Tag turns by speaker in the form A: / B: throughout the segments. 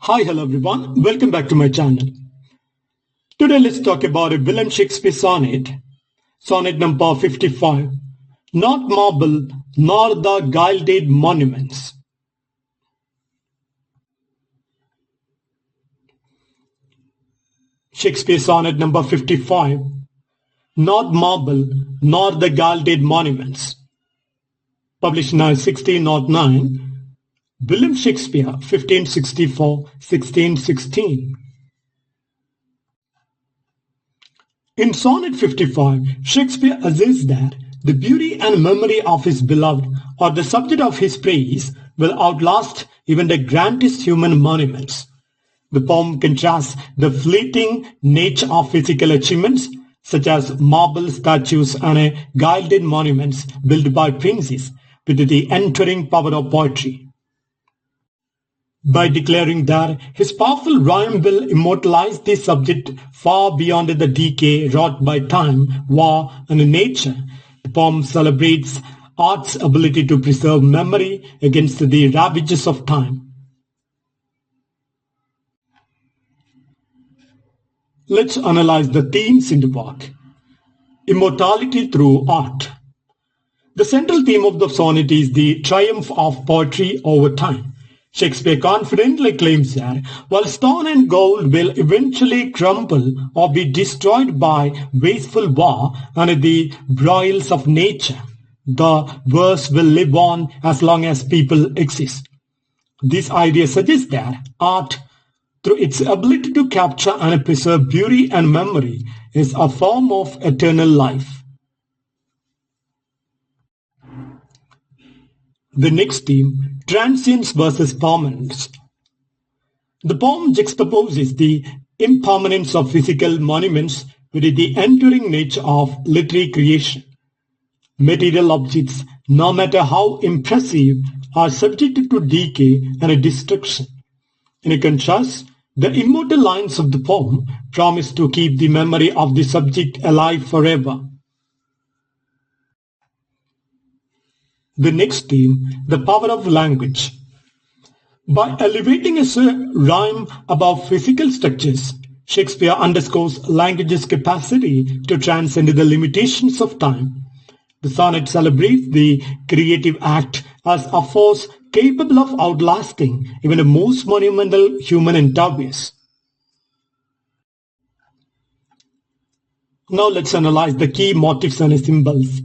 A: Hi, hello everyone. Welcome back to my channel. Today let's talk about a William Shakespeare sonnet, sonnet number 55. Not marble, nor the gilded monuments. Shakespeare sonnet number 55. Not marble, nor the gilded monuments. Published in 1609. William Shakespeare, 1564-1616. In Sonnet 55, Shakespeare asserts that the beauty and memory of his beloved, or the subject of his praise, will outlast even the grandest human monuments. The poem contrasts the fleeting nature of physical achievements, such as marble statues and gilded monuments built by princes, with the enduring power of poetry. By declaring that his powerful rhyme will immortalize the subject far beyond the decay wrought by time, war, and nature, the poem celebrates art's ability to preserve memory against the ravages of time. Let's analyze the themes in the work. Immortality through art. The central theme of the sonnet is the triumph of poetry over time. Shakespeare confidently claims that while stone and gold will eventually crumble or be destroyed by wasteful war and the broils of nature, the verse will live on as long as people exist. This idea suggests that art, through its ability to capture and preserve beauty and memory, is a form of eternal life. The next theme, transience versus permanence. The poem juxtaposes the impermanence of physical monuments with the enduring nature of literary creation. Material objects, no matter how impressive, are subjected to decay and destruction. In contrast, the immortal lines of the poem promise to keep the memory of the subject alive forever. The next theme, the power of language. By elevating a rhyme above physical structures, Shakespeare underscores language's capacity to transcend the limitations of time. The sonnet celebrates the creative act as a force capable of outlasting even the most monumental human endeavors. Now let's analyze the key motifs and symbols.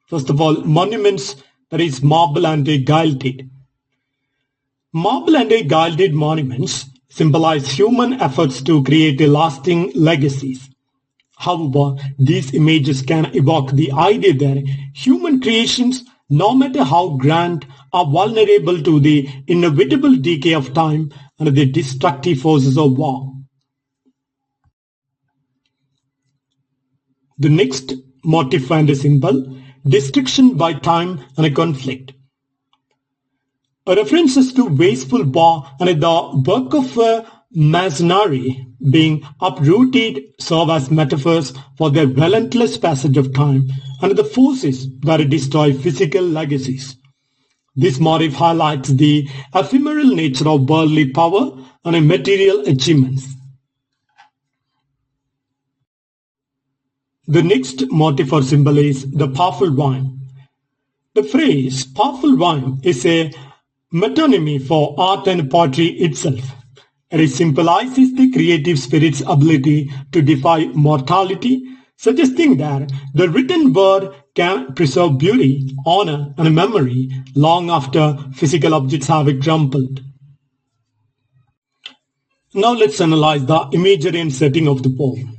A: First of all, monuments, that is marble and gilded. Marble and gilded monuments symbolize human efforts to create lasting legacies. However, these images can evoke the idea that human creations, no matter how grand, are vulnerable to the inevitable decay of time and the destructive forces of war. The next motif and symbol, destruction by time and conflict. References to wasteful war and the work of masonry being uprooted serve as metaphors for the relentless passage of time and the forces that destroy physical legacies. This motif highlights the ephemeral nature of worldly power and material achievements. The next motif or symbol is the powerful rhyme. The phrase powerful rhyme is a metonymy for art and poetry itself. It symbolizes the creative spirit's ability to defy mortality, suggesting that the written word can preserve beauty, honor, and memory long after physical objects have crumbled. Now let's analyze the imagery and setting of the poem.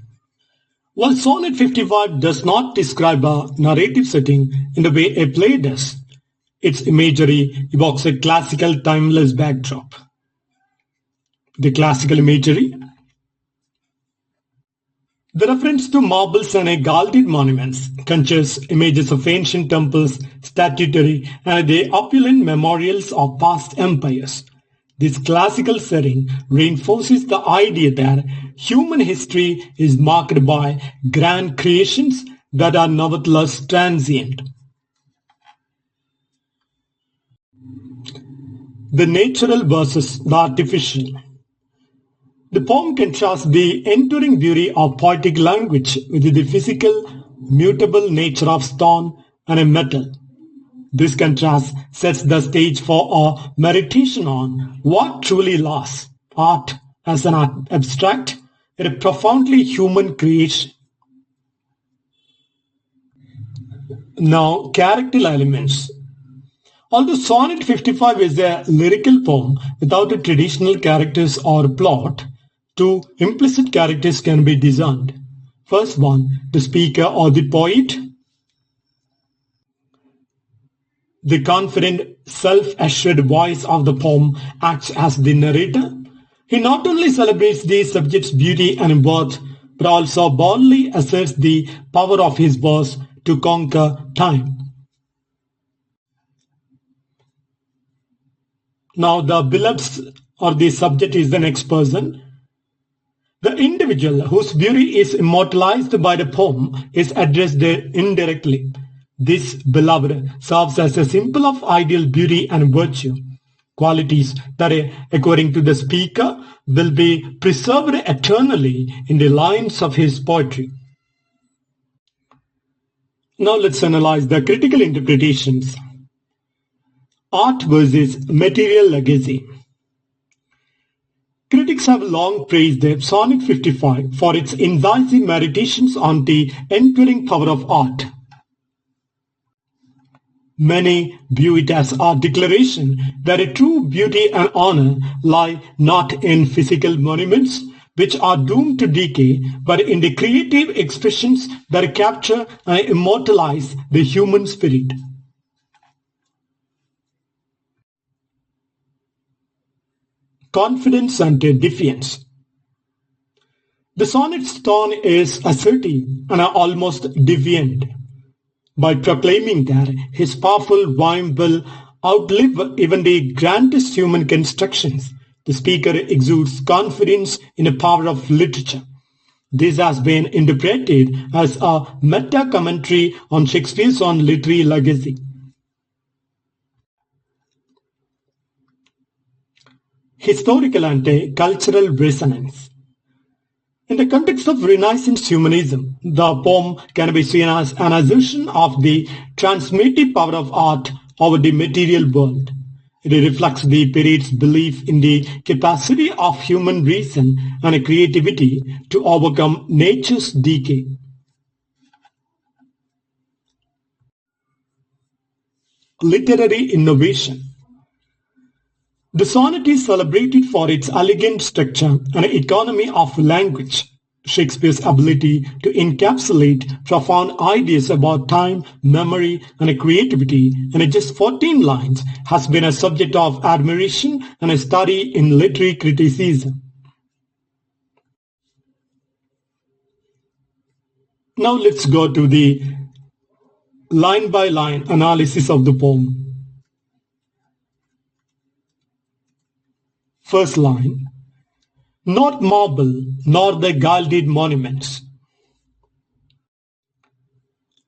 A: While Sonnet 55 does not describe a narrative setting in the way a play does, its imagery evokes a classical timeless backdrop. The classical imagery. The reference to marbles and gilded monuments conjures images of ancient temples, statuary, and the opulent memorials of past empires. This classical setting reinforces the idea that human history is marked by grand creations that are nevertheless transient. The natural versus the artificial. The poem contrasts the enduring beauty of poetic language with the physical, mutable nature of stone and a metal. This contrast sets the stage for a meditation on what truly lasts, art as an abstract yet a profoundly human creation. Now, character elements. Although Sonnet 55 is a lyrical poem without a traditional characters or plot, two implicit characters can be discerned. First one, the speaker or the poet. The confident, self-assured voice of the poem acts as the narrator. He not only celebrates the subject's beauty and worth, but also boldly asserts the power of his verse to conquer time. Now the beloved or the subject is the next person. The individual whose beauty is immortalized by the poem is addressed indirectly. This beloved serves as a symbol of ideal beauty and virtue, qualities that, according to the speaker, will be preserved eternally in the lines of his poetry. Now let's analyze the critical interpretations. Art versus material legacy. Critics have long praised Sonnet 55 for its incisive meditations on the enduring power of art. Many view it as a declaration that a true beauty and honor lie not in physical monuments, which are doomed to decay, but in the creative expressions that capture and immortalize the human spirit. Confidence and defiance. The sonnet's tone is assertive and almost defiant. By proclaiming that his powerful rhyme will outlive even the grandest human constructions, the speaker exudes confidence in the power of literature. This has been interpreted as a meta-commentary on Shakespeare's own literary legacy. Historical and cultural resonance. In the context of Renaissance humanism, the poem can be seen as an assertion of the transformative power of art over the material world. It reflects the period's belief in the capacity of human reason and creativity to overcome nature's decay. Literary innovation. The sonnet is celebrated for its elegant structure and economy of language. Shakespeare's ability to encapsulate profound ideas about time, memory, and creativity in just 14 lines has been a subject of admiration and a study in literary criticism. Now let's go to the line-by-line analysis of the poem. First line, not marble nor the gilded monuments.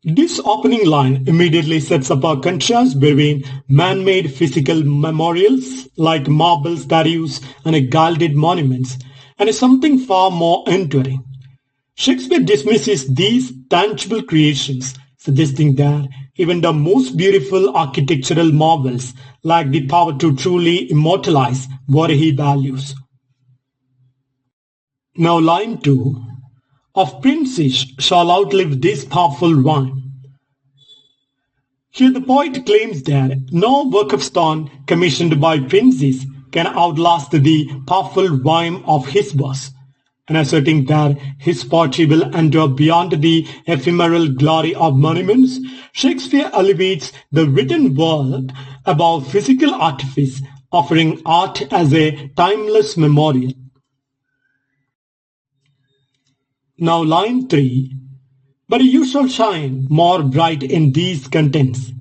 A: This opening line immediately sets up a contrast between man-made physical memorials like marble statues and gilded monuments and something far more enduring. Shakespeare dismisses these tangible creations, suggesting that even the most beautiful architectural marvels lack the power to truly immortalize what he values. Now line 2, of princes shall outlive this powerful rhyme. Here the poet claims that no work of stone commissioned by princes can outlast the powerful rhyme of his verse, and asserting that his poetry will endure beyond the ephemeral glory of monuments, Shakespeare elevates the written word above physical artifice, offering art as a timeless memorial. Now line 3, but you shall shine more bright in these contents.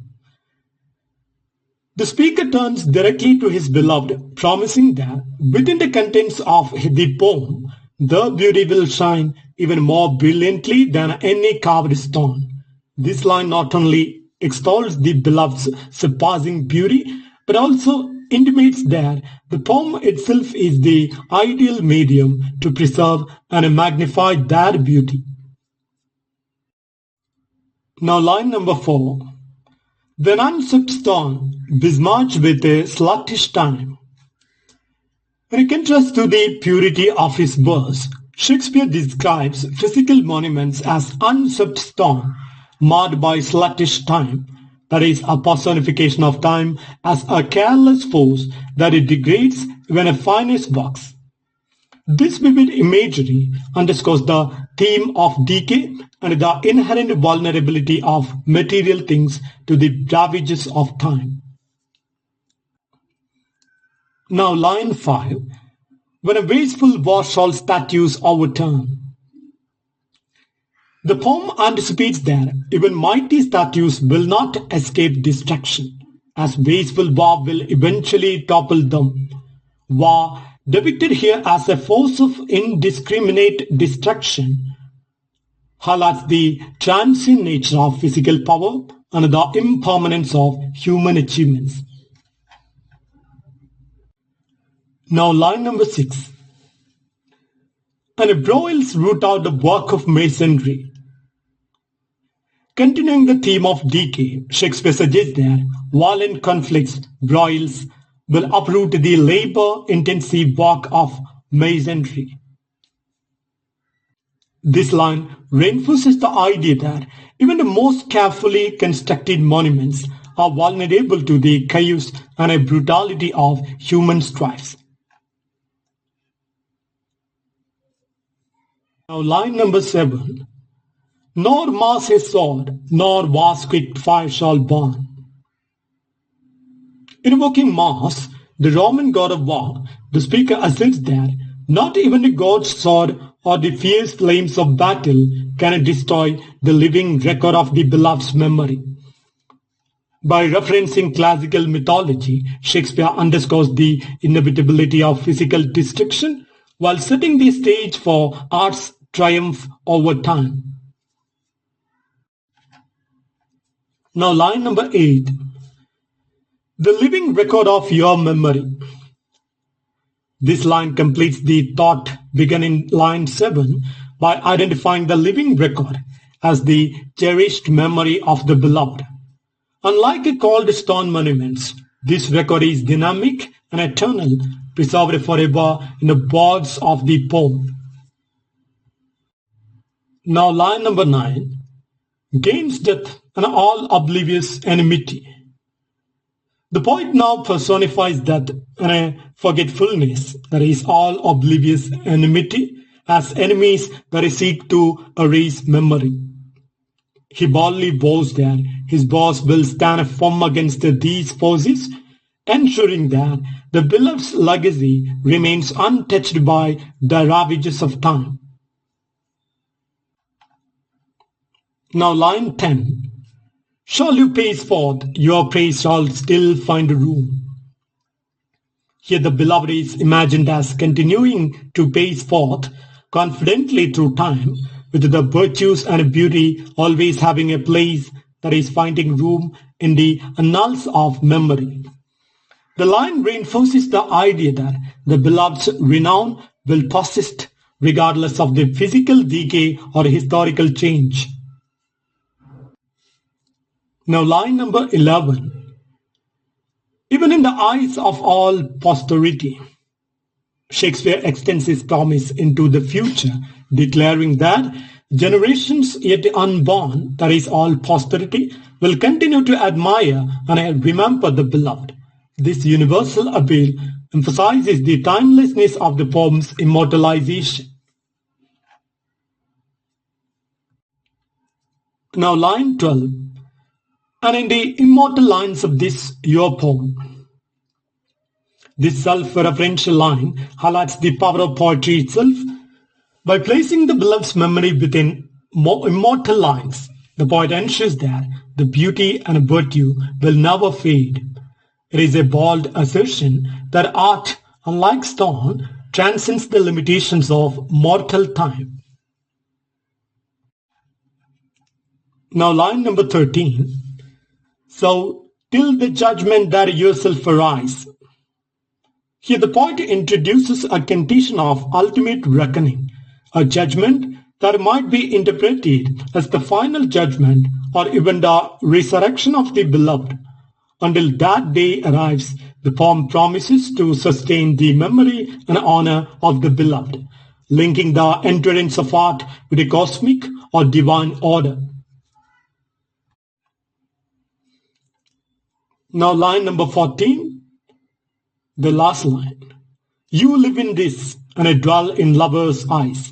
A: The speaker turns directly to his beloved, promising that within the contents of the poem, the beauty will shine even more brilliantly than any carved stone. This line not only extols the beloved's surpassing beauty, but also intimates that the poem itself is the ideal medium to preserve and magnify that beauty. Now line number 4. The unswept stone besmirched with a sluggish time. In contrast to the purity of his verse, Shakespeare describes physical monuments as unswept stone, marred by sluggish time, that is, a personification of time as a careless force that it degrades when a finest works. This vivid imagery underscores the theme of decay and the inherent vulnerability of material things to the ravages of time. Now line 5. When a wasteful washhall statues overturn. The poem anticipates that even mighty statues will not escape destruction, as wasteful war will eventually topple them. War, depicted here as a force of indiscriminate destruction, highlights the transient nature of physical power and the impermanence of human achievements. Now line number 6. And broils root out the work of masonry. Continuing the theme of decay, Shakespeare suggests that violent conflicts, broils, will uproot the labor-intensive work of masonry. This line reinforces the idea that even the most carefully constructed monuments are vulnerable to the chaos and brutality of human strife. Now line number 7. Nor Mars his sword, nor Mars quick fire shall burn. Invoking Mars, the Roman god of war, the speaker asserts that not even the god's sword or the fierce flames of battle can destroy the living record of the beloved's memory. By referencing classical mythology, Shakespeare underscores the inevitability of physical destruction while setting the stage for art's triumph over time. Now line number 8. The living record of your memory. This line completes the thought begun in line 7 by identifying the living record as the cherished memory of the beloved. Unlike a cold stone monuments, this record is dynamic and eternal, preserved forever in the words of the poem. Now line number 9. Gains death and all oblivious enmity. The poet now personifies death and forgetfulness, that is, all oblivious enmity, as enemies that seek to erase memory. He boldly boasts that his boss will stand firm against these forces, ensuring that the beloved's legacy remains untouched by the ravages of time. Now line 10. Shall you pace forth, your praise shall still find room. Here the beloved is imagined as continuing to pace forth confidently through time, with the virtues and beauty always having a place that is finding room in the annals of memory. The line reinforces the idea that the beloved's renown will persist regardless of the physical decay or historical change. Now line number 11. Even in the eyes of all posterity, Shakespeare extends his promise into the future, declaring that generations yet unborn, that is all posterity, will continue to admire and remember the beloved. This universal appeal emphasizes the timelessness of the poem's immortalization. Now line 12. And in the immortal lines of this your poem. This self-referential line highlights the power of poetry itself. By placing the beloved's memory within immortal lines, the poet ensures that the beauty and virtue will never fade. It is a bold assertion that art, unlike stone, transcends the limitations of mortal time. Now line number 13. So, till the judgment that yourself arise. Here the poet introduces a condition of ultimate reckoning, a judgment that might be interpreted as the final judgment or even the resurrection of the beloved. Until that day arrives, the poem promises to sustain the memory and honor of the beloved, linking the endurance of art with a cosmic or divine order. Now line number 14, the last line. You live in this, and I dwell in lovers' eyes.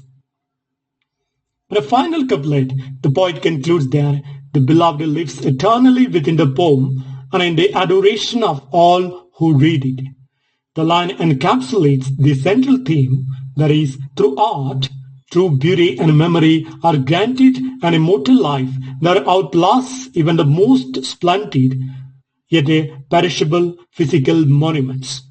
A: In a final couplet, the poet concludes that the beloved lives eternally within the poem and in the adoration of all who read it. The line encapsulates the central theme, that is, through art, true beauty and memory are granted an immortal life that outlasts even the most splendid, yet perishable physical monuments.